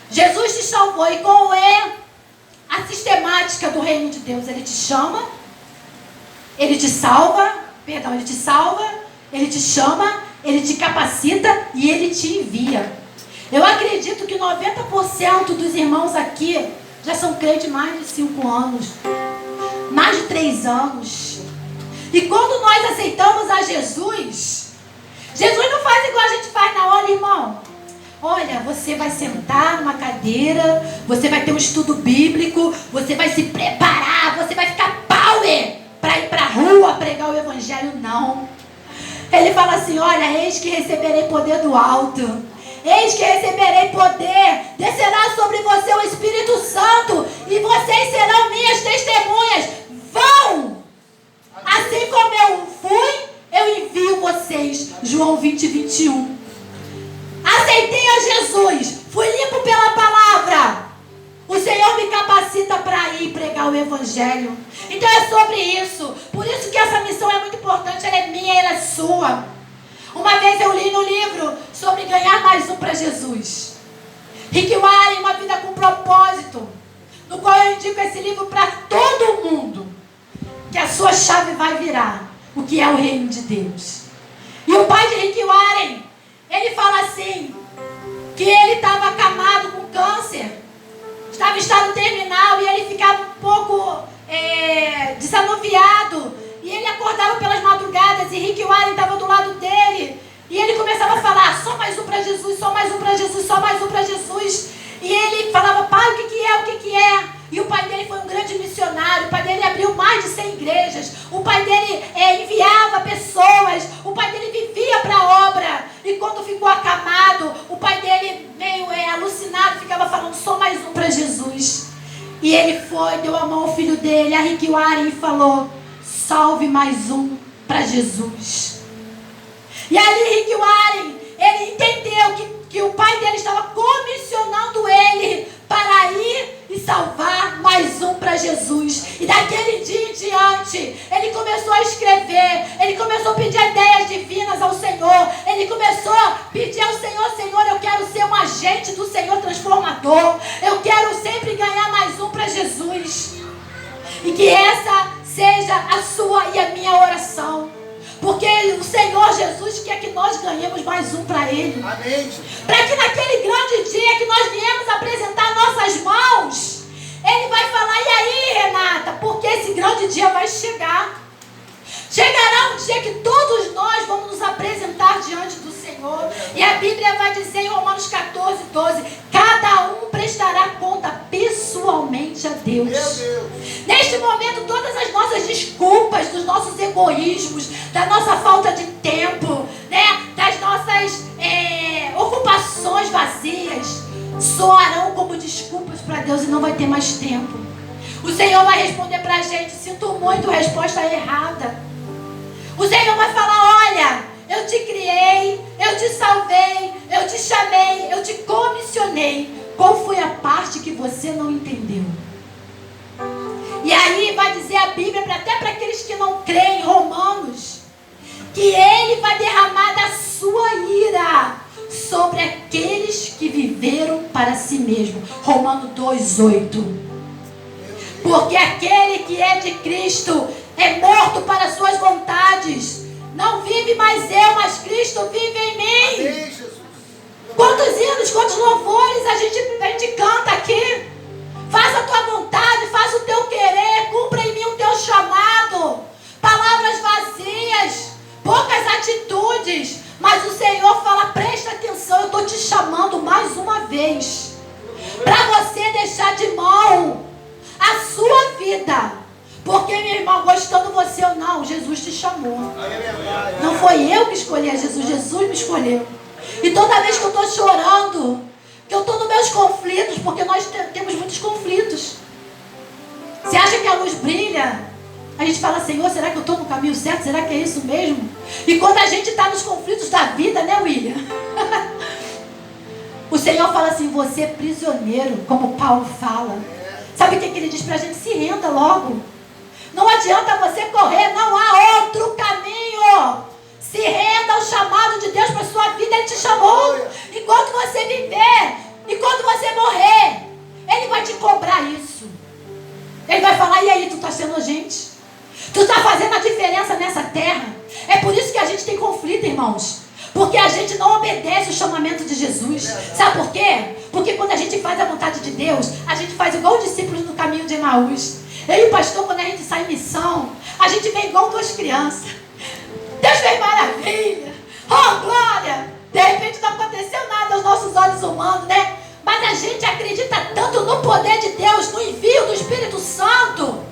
Speaker 1: Jesus te salvou. E qual é a sistemática do reino de Deus? Ele te chama, Ele te salva, Ele te chama, Ele te capacita e Ele te envia. Eu acredito que 90% dos irmãos aqui já são crentes mais de 5 anos, mais de 3 anos. E quando nós aceitamos a Jesus, Jesus não faz igual a gente faz na hora, irmão. Olha, você vai sentar numa cadeira, você vai ter um estudo bíblico, você vai se preparar, você vai ficar power para ir para a rua pregar o evangelho. Não. Ele fala assim, olha, eis que receberei poder do alto, eis que receberei poder, descerá sobre você o Espírito Santo e vocês serão minhas testemunhas. Vão! Assim como eu fui, eu envio vocês. João 20:21. Aceitei a Jesus, fui limpo pela palavra. O Senhor me capacita para ir pregar o evangelho. Então é sobre isso. Por isso que essa missão é muito importante. Ela é minha, ela é sua. Uma vez eu li no livro sobre ganhar mais um para Jesus. Rick Warren, Uma Vida com Propósito, no qual eu indico esse livro para todo mundo, que a sua chave vai virar o que é o reino de Deus. E o pai de Rick Warren, ele fala assim, que ele estava acamado com câncer, estava em estado terminal, e ele ficava um pouco desanuviado, e ele acordava pelas madrugadas, e Rick Warren estava do lado dele, e ele começava a falar, só mais um para Jesus, só mais um para Jesus, só mais um para Jesus. E ele falava, pai, o que é? E o pai dele foi um grande missionário. O pai dele abriu mais de 100 igrejas. O pai dele enviava pessoas. O pai dele vivia para a obra. E quando ficou acamado, o pai dele meio alucinado, ficava falando, só mais um para Jesus. E ele foi, deu a mão ao filho dele, a Rick Warren, e falou, salve mais um para Jesus. E ali Rick Warren, ele entendeu que o pai dele estava comissionando ele para ir e salvar mais um para Jesus. E daquele dia em diante, ele começou a escrever, ele começou a pedir ideias divinas ao Senhor, ele começou a pedir ao Senhor, Senhor, eu quero ser um agente do Senhor transformador, eu quero sempre ganhar mais um para Jesus. E que essa seja a sua e a minha oração. Porque o Senhor Jesus quer que nós ganhemos mais um para Ele.
Speaker 3: Amém.
Speaker 1: Para que naquele grande dia que nós viemos apresentar nossas mãos, Ele vai falar: e aí, Renata? Porque esse grande dia vai chegar. Chegará um dia que todos nós vamos nos apresentar diante do Senhor. E a Bíblia vai dizer em Romanos 14, 12: cada um prestará conta pessoalmente a Deus.
Speaker 3: Meu Deus.
Speaker 1: Neste momento, todas as nossas desculpas, dos nossos egoísmos, da nossa falta de tempo, né, das nossas ocupações vazias, soarão como desculpas para Deus e não vai ter mais tempo. O Senhor vai responder para a gente: sinto muito, resposta errada. O Senhor vai falar: olha, eu te criei, eu te salvei, eu te chamei, eu te comissionei. Qual foi a parte que você não entendeu? E aí vai dizer a Bíblia, até para aqueles que não creem, Romanos, que Ele vai derramar da sua ira sobre aqueles que viveram para si mesmo. Romanos 2:8. Porque aquele que é de Cristo é morto para as suas vontades. Não vive mais eu, mas Cristo vive em mim.
Speaker 3: Amém, Jesus.
Speaker 1: Quantos hinos, quantos louvores a gente canta aqui. Faça a tua vontade, faça o teu querer, cumpra em mim o teu chamado. Palavras vazias, poucas atitudes. Mas o Senhor fala: presta atenção, eu estou te chamando mais uma vez, para você deixar de mão a sua vida. Porque, meu irmão, gostando você ou não, Jesus te chamou. Não foi eu que escolhi a Jesus, Jesus me escolheu. E toda vez que eu estou chorando, que eu estou nos meus conflitos, porque nós temos muitos conflitos. Você acha que a luz brilha? A gente fala: Senhor, será que eu estou no caminho certo? Será que é isso mesmo? E quando a gente está nos conflitos da vida, né, William? O Senhor fala assim: você é prisioneiro, como Paulo fala. Sabe o que Ele diz para a gente? Se renda logo. Não adianta você correr, não há outro caminho. Se renda ao chamado de Deus para a sua vida. Ele te chamou. Enquanto você viver, enquanto você morrer, Ele vai te cobrar isso. Ele vai falar: e aí, tu está sendo gente? Tu está fazendo a diferença nessa terra? É por isso que a gente tem conflito, irmãos. Porque a gente não obedece o chamamento de Jesus. Sabe por quê? Porque quando a gente faz a vontade de Deus, a gente faz igual os discípulos no caminho de Emaús. Eu e o pastor, quando a gente sai em missão, a gente vem igual duas crianças. Deus fez maravilha. Oh, glória. De repente não aconteceu nada aos nossos olhos humanos, né? Mas a gente acredita tanto no poder de Deus, no envio do Espírito Santo,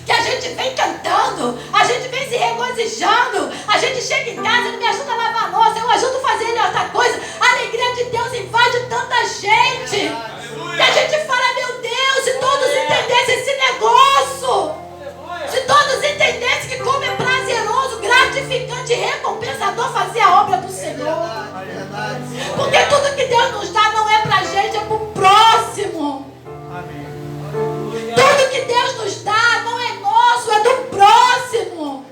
Speaker 1: que a gente vem cantando, a gente vem se regozijando, a gente chega em casa, Ele me ajuda a lavar a louça, eu ajudo a fazer outra coisa. A alegria de Deus invade tanta gente, que a gente fala: meu Deus, se todos entendessem esse negócio, se todos entendessem que como é prazeroso, gratificante e recompensador fazer a obra do Senhor. Porque tudo que Deus nos dá não é pra gente, é pro próximo. Tudo que Deus nos dá não é nosso, é do próximo.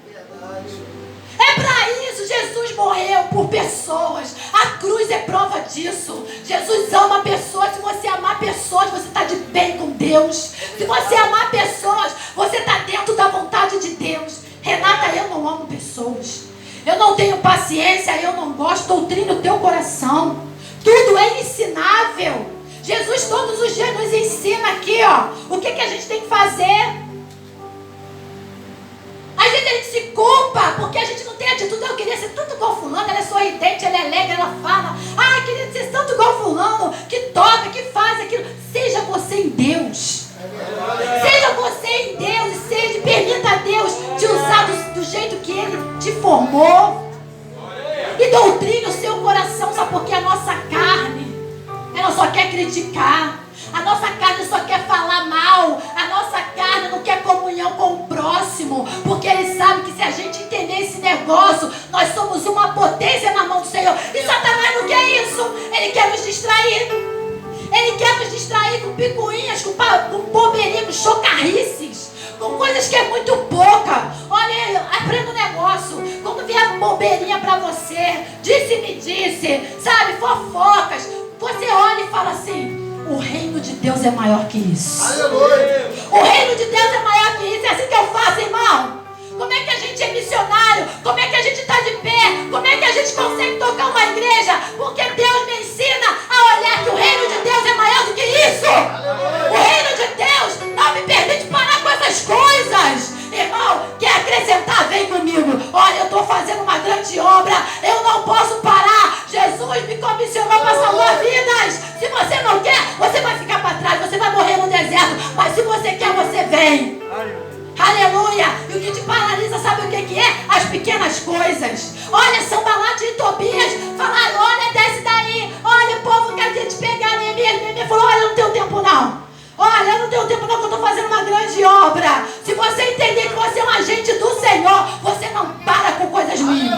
Speaker 1: É para isso Jesus morreu por pessoas. A cruz é prova disso. Jesus ama pessoas. Se você amar pessoas, você está de bem com Deus. Se você amar pessoas, você está dentro da vontade de Deus. Renata, eu não amo pessoas. Eu não tenho paciência, eu não gosto. Doutrina o teu coração. Tudo é ensinável. Jesus todos os dias nos ensina aqui, ó, o que a gente tem que fazer. Às vezes a gente se culpa porque a gente não tem atitude. Eu queria ser tanto igual fulano, ela é sorridente, ela é alegre, ela fala. Eu queria ser tanto igual fulano, que toca, que faz aquilo. Seja você em Deus. Seja você em Deus e permita a Deus te usar do jeito que Ele te formou. E doutrine o seu coração, sabe por quê? A nossa carne, ela só quer criticar. A nossa carne só quer falar mal. A nossa carne não quer comunhão com o próximo. Porque Ele sabe que se a gente entender esse negócio, nós somos uma potência na mão do Senhor. E Satanás não quer isso. Ele quer nos distrair. Ele quer nos distrair com picuinhas, com bobeirinhas, com chocarrices, com coisas que é muito pouca. Olha, aprenda um negócio. Quando vier bobeirinha pra você, disse-me-disse, sabe, fofocas, você olha e fala assim: o reino de Deus é maior que isso.
Speaker 3: Aleluia.
Speaker 1: O reino de Deus é maior que isso. É assim Olha, Sambalate e Tobias falaram, olha, desce daí. Olha, o povo quer te pegar. Neemias falou, olha, eu não tenho tempo não. Olha, eu não tenho tempo não, que eu estou fazendo uma grande obra. Se você entender que você é um agente do Senhor, você não para com coisas ruins.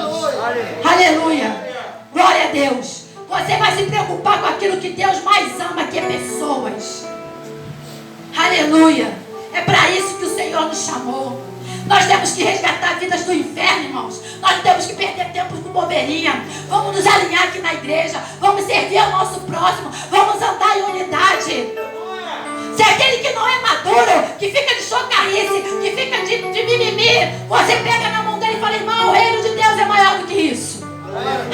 Speaker 1: Aleluia. Glória a Deus. Você vai se preocupar com aquilo que Deus mais ama, que é pessoas. Aleluia. É para isso que o Senhor nos chamou. Nós temos que resgatar vidas do inferno, irmãos. Nós não temos que perder tempo com bobeirinha. Vamos nos alinhar aqui na igreja. Vamos servir ao nosso próximo. Vamos andar em unidade. Se é aquele que não é maduro, que fica de chocarrice, que fica de mimimi, você pega na mão dele e fala, irmão, o reino de Deus é maior do que isso.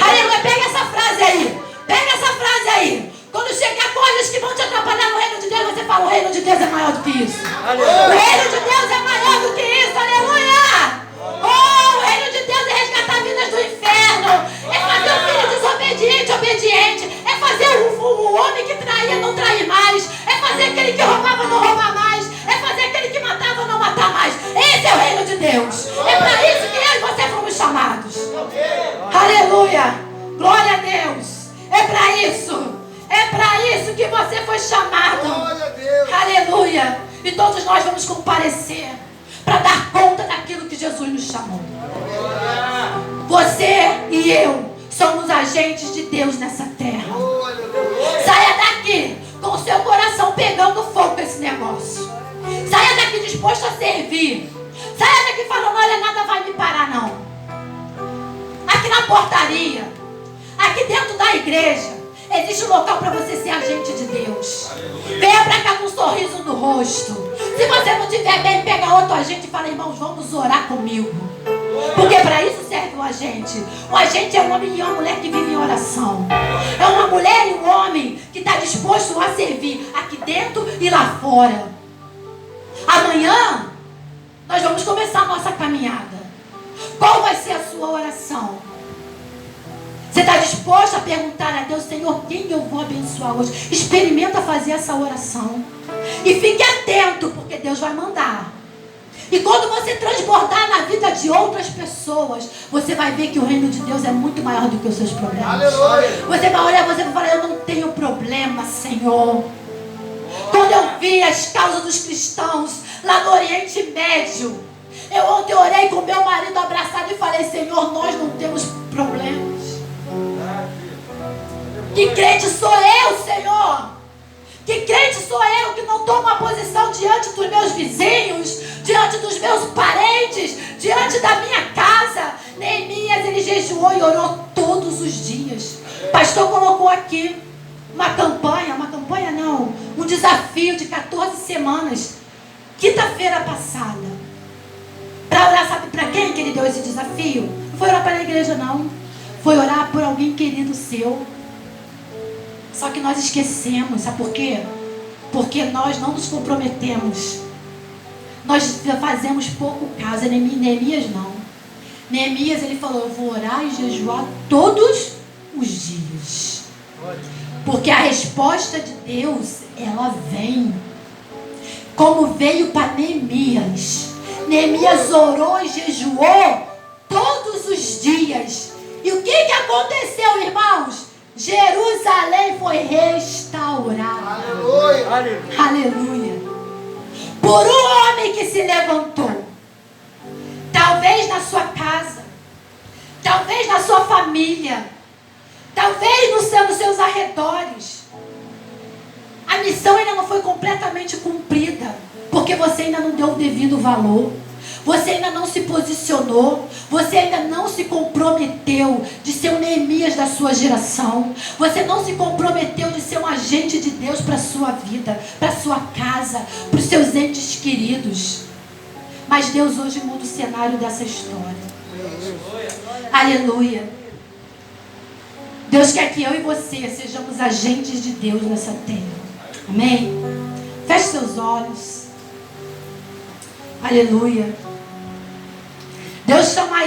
Speaker 1: Aleluia, pega essa frase aí. Pega essa frase aí. Quando chegar coisas que vão te atrapalhar no reino de Deus, você fala, o reino de Deus é maior do que isso. O reino de Deus é maior do que isso. Aleluia. Oh, o reino de Deus é resgatar vidas do inferno. É fazer o filho desobediente, obediente. É fazer o homem que traía, não trair mais. É fazer aquele que roubava, não roubar mais. É fazer aquele que matava, não matar mais. Esse é o reino de Deus. É para isso que eu e você fomos chamados. Aleluia. Glória a Deus. É para isso. É para isso que você foi chamado. Aleluia. E todos nós vamos comparecer para dar conta daquilo que Jesus nos chamou. Você e eu somos agentes de Deus nessa terra. Saia daqui com o seu coração pegando fogo com esse negócio. Saia daqui disposto a servir. Saia daqui falando, olha, nada vai me parar não. Aqui na portaria, aqui dentro da igreja, existe um local para você ser agente de Deus. Venha para cá com um sorriso no rosto. Se você não estiver bem, pega outro agente e fala, irmãos, vamos orar comigo. Porque para isso serve o agente. O agente é um homem e uma mulher que vive em oração. É uma mulher e um homem que está disposto a servir aqui dentro e lá fora. Amanhã nós vamos começar a nossa caminhada. Qual vai ser a sua oração? Você está disposto a perguntar a Deus, Senhor, quem eu vou abençoar hoje? Experimenta fazer essa oração. E fique atento, porque Deus vai mandar. E quando você transbordar na vida de outras pessoas, você vai ver que o reino de Deus é muito maior do que os seus problemas. Aleluia. Você vai olhar, você vai falar, eu não tenho problema, Senhor. Quando eu vi as causas dos cristãos lá no Oriente Médio, eu ontem orei com meu marido abraçado e falei, Senhor, nós não temos problemas. Que crente sou eu, Senhor? Que crente sou eu que não tomo uma posição diante dos meus vizinhos, diante dos meus parentes, diante da minha casa? Neemias, ele jejuou e orou todos os dias. O pastor colocou aqui um desafio de 14 semanas, quinta-feira passada. Para orar, sabe para quem que ele deu esse desafio? Não foi orar para a igreja, não. Foi orar por alguém querido seu. Só que nós esquecemos, sabe por quê? Porque nós não nos comprometemos. Nós fazemos pouco caso. Neemias não. Neemias, ele falou, eu vou orar e jejuar todos os dias. Porque a resposta de Deus, ela vem. Como veio para Neemias. Neemias orou e jejuou todos os dias. E o que aconteceu, irmãos? Jerusalém foi restaurada. Aleluia. Aleluia. Por um homem que se levantou. Talvez na sua casa. Talvez na sua família. Talvez nos seus arredores. A missão ainda não foi completamente cumprida. Porque você ainda não deu o devido valor. Você ainda não se posicionou. Você ainda não se comprometeu de ser o Neemias da sua geração. Você não se comprometeu de ser um agente de Deus para a sua vida, para a sua casa, para os seus entes queridos. Mas Deus hoje muda o cenário dessa história. Aleluia. Deus quer que eu e você sejamos agentes de Deus nessa terra. Amém? Feche seus olhos. Aleluia. Deus chama